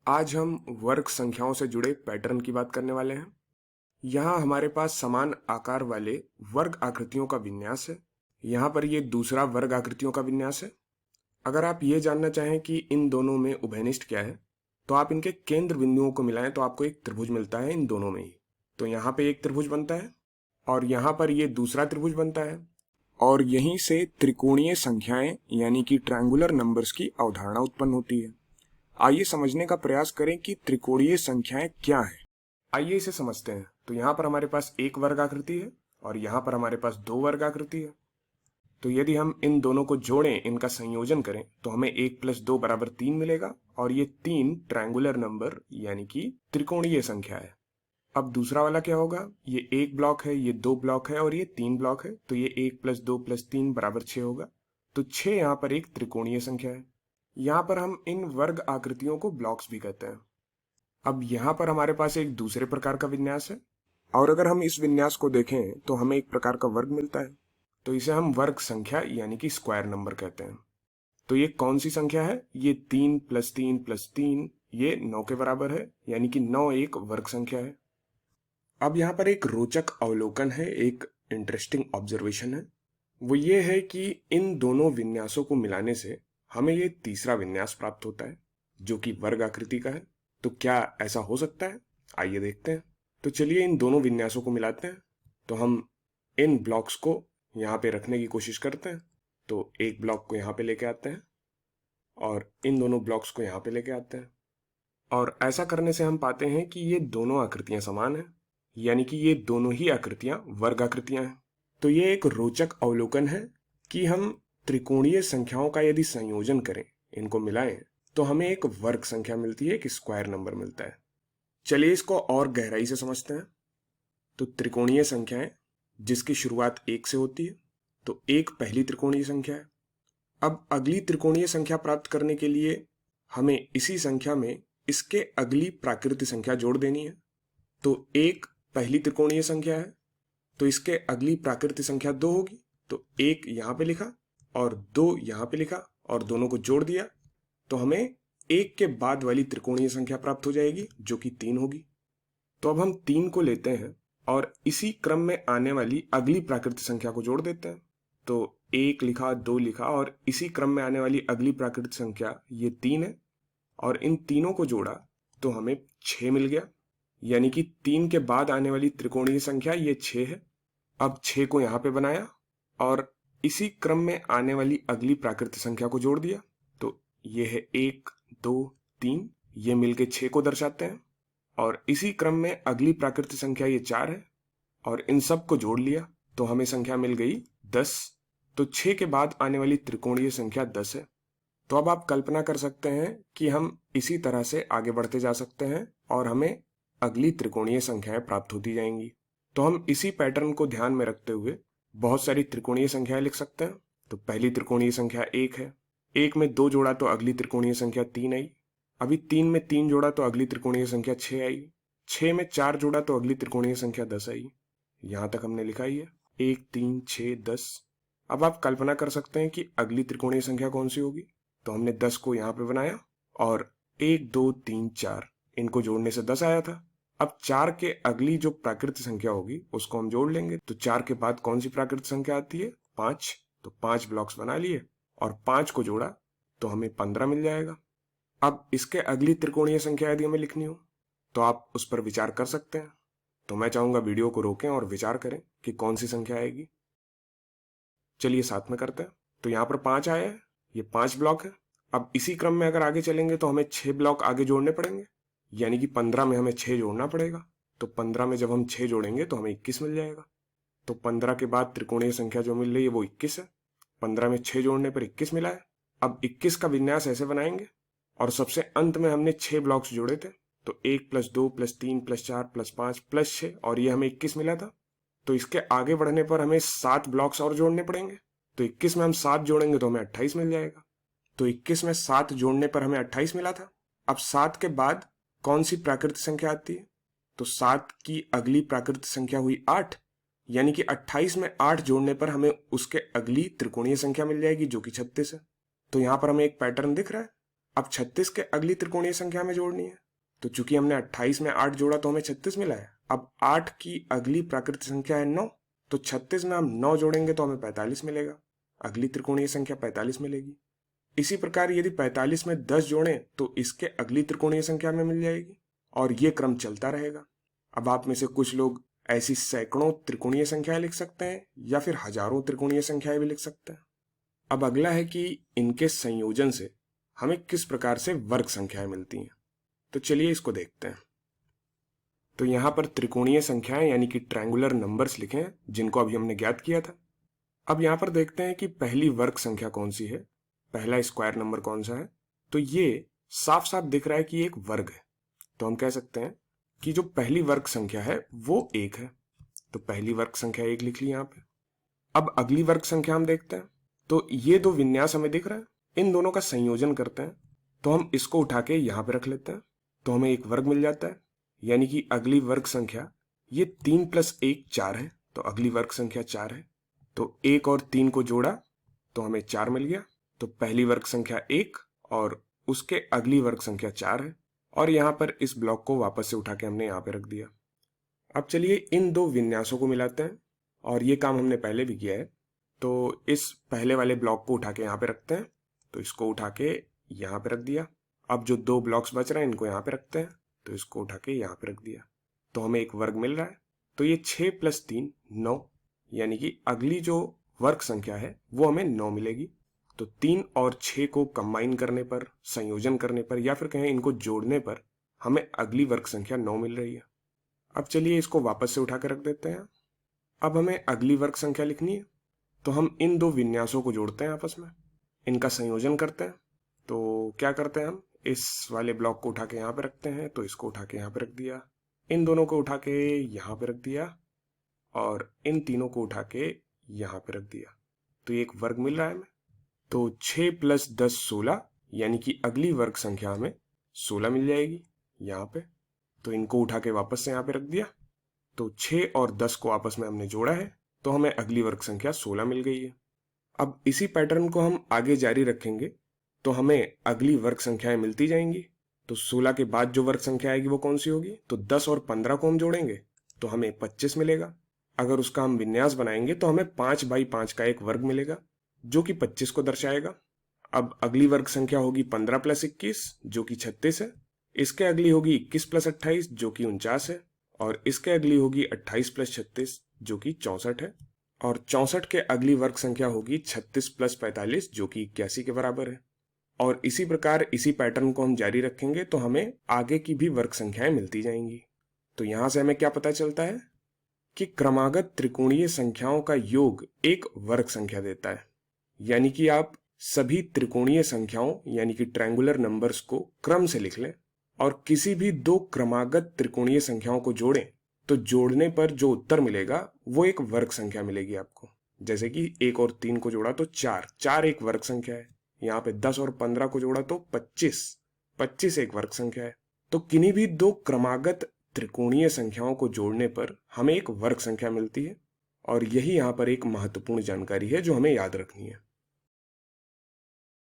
आज हम वर्ग संख्याओं से जुड़े पैटर्न की बात करने वाले हैं। यहाँ हमारे पास समान आकार वाले वर्ग आकृतियों का विन्यास है। यहाँ पर ये दूसरा वर्ग आकृतियों का विन्यास है। अगर आप ये जानना चाहें कि इन दोनों में उभयनिष्ठ क्या है, तो आप इनके केंद्र बिंदुओं को मिलाएं तो आपको एक त्रिभुज मिलता है इन दोनों में ही। तो यहाँ पे एक त्रिभुज बनता है और यहाँ पर ये दूसरा त्रिभुज बनता है और यहीं से त्रिकोणीय संख्याएं यानी कि ट्रायंगुलर नंबर्स की अवधारणा उत्पन्न होती है। आइए समझने का प्रयास करें कि त्रिकोणीय संख्याएं क्या हैं। आइए इसे समझते हैं। तो यहाँ पर हमारे पास एक वर्ग आकृति है और यहाँ पर हमारे पास दो वर्ग आकृति है। तो यदि हम इन दोनों को जोड़ें, इनका संयोजन करें, तो हमें 1+2 बराबर 3 मिलेगा और ये 3 ट्रायंगुलर नंबर यानी कि त्रिकोणीय संख्या है। अब दूसरा वाला क्या होगा? ये एक ब्लॉक है, ये दो ब्लॉक है और ये तीन ब्लॉक है, तो ये 1+2+3 बराबर 6 होगा। तो 6 यहाँ पर एक त्रिकोणीय संख्या है। यहाँ पर हम इन वर्ग आकृतियों को ब्लॉक्स भी कहते हैं। अब यहाँ पर हमारे पास एक दूसरे प्रकार का विन्यास है और अगर हम इस विन्यास को देखें तो हमें एक प्रकार का वर्ग मिलता है। तो इसे हम वर्ग संख्या यानी कि स्क्वायर नंबर कहते हैं। तो ये कौन सी संख्या है? ये 3+3+3 ये 9 के बराबर है, यानी कि 9 एक वर्ग संख्या है। अब यहाँ पर एक रोचक अवलोकन है, एक इंटरेस्टिंग ऑब्जर्वेशन है। वो ये है कि इन दोनों विन्यासों को मिलाने से हमें ये तीसरा विन्यास प्राप्त होता है जो कि वर्ग आकृति का है। तो क्या ऐसा हो सकता है? आइए देखते हैं। तो चलिए इन दोनों विन्यासों को मिलाते हैं। तो हम इन ब्लॉक्स को यहाँ पे रखने की कोशिश करते हैं। तो एक ब्लॉक को यहाँ पे लेके आते हैं और इन दोनों ब्लॉक्स को यहाँ पे लेके आते हैं और ऐसा करने से हम पाते हैं कि ये दोनों आकृतियां समान हैं, यानी कि ये दोनों ही आकृतियां वर्ग आकृतियां हैं। तो ये एक रोचक अवलोकन है कि हम त्रिकोणीय संख्याओं का यदि संयोजन करें, इनको मिलाएं, तो हमें एक वर्ग संख्या मिलती है, एक स्क्वायर नंबर मिलता है। चलिए इसको और गहराई से समझते हैं। तो त्रिकोणीय संख्याएं जिसकी शुरुआत एक से होती है, तो एक पहली त्रिकोणीय संख्या है। अब अगली त्रिकोणीय संख्या प्राप्त करने के लिए हमें इसी संख्या में इसके अगली प्राकृत संख्या जोड़ देनी है। तो एक पहली त्रिकोणीय संख्या है, तो इसके अगली प्राकृत संख्या 2 होगी। तो एक यहाँ पे लिखा और 2 यहाँ पे लिखा और दोनों को जोड़ दिया, तो हमें एक के बाद वाली त्रिकोणीय संख्या प्राप्त हो जाएगी जो कि 3 होगी। तो अब हम 3 को लेते हैं और इसी क्रम में आने वाली अगली प्राकृत संख्या को जोड़ देते हैं। तो एक लिखा, 2 लिखा और इसी क्रम में आने वाली अगली प्राकृत संख्या ये 3 है और इन तीनों को जोड़ा तो हमें 6 मिल गया, यानी कि 3 के बाद आने वाली त्रिकोणीय संख्या ये 6 है। अब 6 को यहाँ पे बनाया और इसी क्रम में आने वाली अगली प्राकृत संख्या को जोड़ दिया, तो ये है 1 2 3, ये मिलके 6 को दर्शाते हैं और इसी क्रम में अगली प्राकृत संख्या ये 4 है और इन सब को जोड़ लिया तो हमें संख्या मिल गई 10। तो 6 के बाद आने वाली त्रिकोणीय संख्या 10 है। तो अब आप कल्पना कर सकते हैं कि हम इसी तरह से आगे बढ़ते जा सकते हैं और हमें अगली त्रिकोणीय संख्याएं प्राप्त होती जाएंगी। तो हम इसी पैटर्न को ध्यान में रखते हुए बहुत सारी त्रिकोणीय संख्याएं लिख सकते हैं। तो पहली त्रिकोणीय संख्या 1 है, 1 में 2 जोड़ा तो अगली त्रिकोणीय संख्या 3 आई। अभी 3 में 3 जोड़ा तो अगली त्रिकोणीय संख्या 6 आई। 6 में 4 जोड़ा तो अगली त्रिकोणीय संख्या 10 आई। यहाँ तक हमने लिखा ही है, 1 3 6 10। अब आप कल्पना कर सकते हैं कि अगली त्रिकोणीय संख्या कौन सी होगी। तो हमने 10 को यहाँ पे बनाया और 1 2 3 4 इनको जोड़ने से 10 आया था। अब 4 के अगली जो प्राकृत संख्या होगी उसको हम जोड़ लेंगे। तो 4 के बाद कौन सी प्राकृत संख्या आती है? 5। तो 5 ब्लॉक्स बना लिए और 5 को जोड़ा तो हमें 15 मिल जाएगा। अब इसके अगली त्रिकोणीय संख्या यदि हमें लिखनी हो तो आप उस पर विचार कर सकते हैं। तो मैं चाहूंगा वीडियो को रोकें और विचार करें कि कौन सी संख्या आएगी। चलिए साथ में करते हैं। तो यहाँ पर 5 आया है, ये 5 ब्लॉक है। अब इसी क्रम में अगर आगे चलेंगे तो हमें 6 ब्लॉक आगे जोड़ने पड़ेंगे, यानी कि 15 में हमें 6 जोड़ना पड़ेगा। तो 15 में जब हम 6 जोड़ेंगे तो हमें 21 मिल जाएगा। तो 15 के बाद त्रिकोणीय संख्या जो मिल रही है वो 21 है। 15 में 6 जोड़ने पर 21 मिला है। अब 21 का विन्यास ऐसे बनाएंगे और सबसे अंत में हमने 6 ब्लॉक्स जोड़े थे। तो 1 + 2 + 3 + 4 + 5 + 6 और ये हमें 21 मिला था। तो इसके आगे बढ़ने पर हमें 7 ब्लॉक्स और जोड़ने पड़ेंगे। तो 21 में हम 7 जोड़ेंगे तो हमें 28 मिल जाएगा। तो 21 में 7 जोड़ने पर हमें 28 मिला था। अब 7 के बाद कौन सी प्राकृत संख्या आती है? तो 7 की अगली प्राकृत संख्या हुई 8, यानी कि 28 में 8 जोड़ने पर हमें उसके अगली त्रिकोणीय संख्या मिल जाएगी जो कि 36 है। तो यहाँ पर हमें एक पैटर्न दिख रहा है। अब 36 के अगली त्रिकोणीय संख्या में जोड़नी है। तो चूंकि हमने 28 में 8 जोड़ा तो हमें 36 मिला है। अब 8 की अगली प्राकृतिक संख्या है 9, तो 36 में हम 9 जोड़ेंगे तो हमें 45 मिलेगा। अगली त्रिकोणीय संख्या 45 मिलेगी। इसी प्रकार यदि 45 में 10 जोड़ें तो इसके अगली त्रिकोणीय संख्या में मिल जाएगी, और ये क्रम चलता रहेगा। अब आप में से कुछ लोग ऐसी सैकड़ों त्रिकोणीय संख्याएं लिख सकते हैं या फिर हजारों त्रिकोणीय संख्याएं भी लिख सकते हैं। अब अगला है कि इनके संयोजन से हमें किस प्रकार से वर्ग संख्याएं मिलती हैं। तो चलिए इसको देखते हैं। तो यहां पर त्रिकोणीय संख्याएं यानी कि ट्रायंगुलर नंबर्स लिखे हैं, जिनको अभी हमने ज्ञात किया था। अब यहां पर देखते हैं कि पहली वर्ग संख्या कौन सी है, पहला स्क्वायर नंबर कौन सा है। तो ये साफ साफ दिख रहा है कि एक वर्ग है। तो हम कह सकते हैं कि जो पहली वर्ग संख्या है वो 1 है। तो पहली वर्ग संख्या 1 लिख ली यहां पे। अब अगली वर्ग संख्या हम देखते हैं। तो ये दो विन्यास हमें दिख रहा है, इन दोनों का संयोजन करते हैं। तो हम इसको उठा के यहां पे रख लेते हैं, तो हमें एक वर्ग मिल जाता है। यानी कि अगली वर्ग संख्या ये 3 + 1 4 है। तो अगली वर्ग संख्या 4 है। तो 1 और 3 को जोड़ा तो हमें 4 मिल गया। तो पहली वर्ग संख्या 1 और उसके अगली वर्ग संख्या 4 है। और यहां पर इस ब्लॉक को वापस से उठा के हमने यहां पे रख दिया। अब चलिए इन दो विन्यासों को मिलाते हैं, और ये काम हमने पहले भी किया है। तो इस पहले वाले ब्लॉक को उठा के यहाँ पे रखते हैं, तो इसको उठा के यहाँ पे रख दिया। अब जो दो ब्लॉक्स बच रहे हैं इनको यहाँ पे रखते हैं, तो इसको उठा के यहाँ पे रख दिया। तो हमें एक वर्ग मिल रहा है। तो ये 6 + 3 9, यानी कि अगली जो वर्ग संख्या है वो हमें 9 मिलेगी। तो 3 और 6 को कंबाइन करने पर, संयोजन करने पर, या फिर कहें इनको जोड़ने पर हमें अगली वर्ग संख्या 9 मिल रही है। अब चलिए इसको वापस से उठा के रख देते हैं। अब हमें अगली वर्ग संख्या लिखनी है। तो हम इन दो विन्यासों को जोड़ते हैं आपस में, इनका संयोजन करते हैं। तो क्या करते हैं, हम इस वाले ब्लॉक को उठा के यहाँ पे रखते हैं, तो इसको उठा के यहाँ पे रख दिया। इन दोनों को उठा के यहाँ पे रख दिया, और इन तीनों को उठा के यहाँ पे रख दिया। तो ये एक वर्ग मिल रहा है हमें। तो 6 + 10 16, यानी कि अगली वर्ग संख्या हमें 16 मिल जाएगी यहाँ पे। तो इनको उठा के वापस से यहाँ पे रख दिया। तो 6 और 10 को आपस में हमने जोड़ा है, तो हमें अगली वर्ग संख्या 16 मिल गई है। अब इसी पैटर्न को हम आगे जारी रखेंगे तो हमें अगली वर्ग संख्याएं मिलती जाएंगी। तो 16 के बाद जो वर्ग संख्या आएगी वो कौन सी होगी, तो 10 और 15 को हम जोड़ेंगे तो हमें 25 मिलेगा। अगर उसका हम विन्यास बनाएंगे तो हमें 5/5 का एक वर्ग मिलेगा जो कि 25 को दर्शाएगा। अब अगली वर्ग संख्या होगी 15 + 21 जो कि 36 है। इसके अगली होगी 21 + 28 जो कि 49 है। और इसके अगली होगी 28 + 36 जो कि 64 है। और 64 के अगली वर्ग संख्या होगी 36 + 45 जो कि 81 के बराबर है। और इसी प्रकार इसी पैटर्न को हम जारी रखेंगे तो हमें आगे की भी वर्ग संख्याएं मिलती जाएंगी। तो यहां से हमें क्या पता चलता है कि क्रमागत त्रिकोणीय संख्याओं का योग एक वर्ग संख्या देता है। यानी कि आप सभी त्रिकोणीय संख्याओं यानी कि ट्रायंगुलर नंबर्स को क्रम से लिख लें और किसी भी दो क्रमागत त्रिकोणीय संख्याओं को जोड़ें, तो जोड़ने पर जो उत्तर मिलेगा वो एक वर्ग संख्या मिलेगी आपको। जैसे कि 1 और 3 को जोड़ा तो 4, 4 एक वर्ग संख्या है। यहाँ पे 10 और 15 को जोड़ा तो 25, 25 एक वर्ग संख्या है। तो किन्हीं भी दो क्रमागत त्रिकोणीय संख्याओं को जोड़ने पर हमें एक वर्ग संख्या मिलती है। और यही यहाँ पर एक महत्वपूर्ण जानकारी है जो हमें याद रखनी है।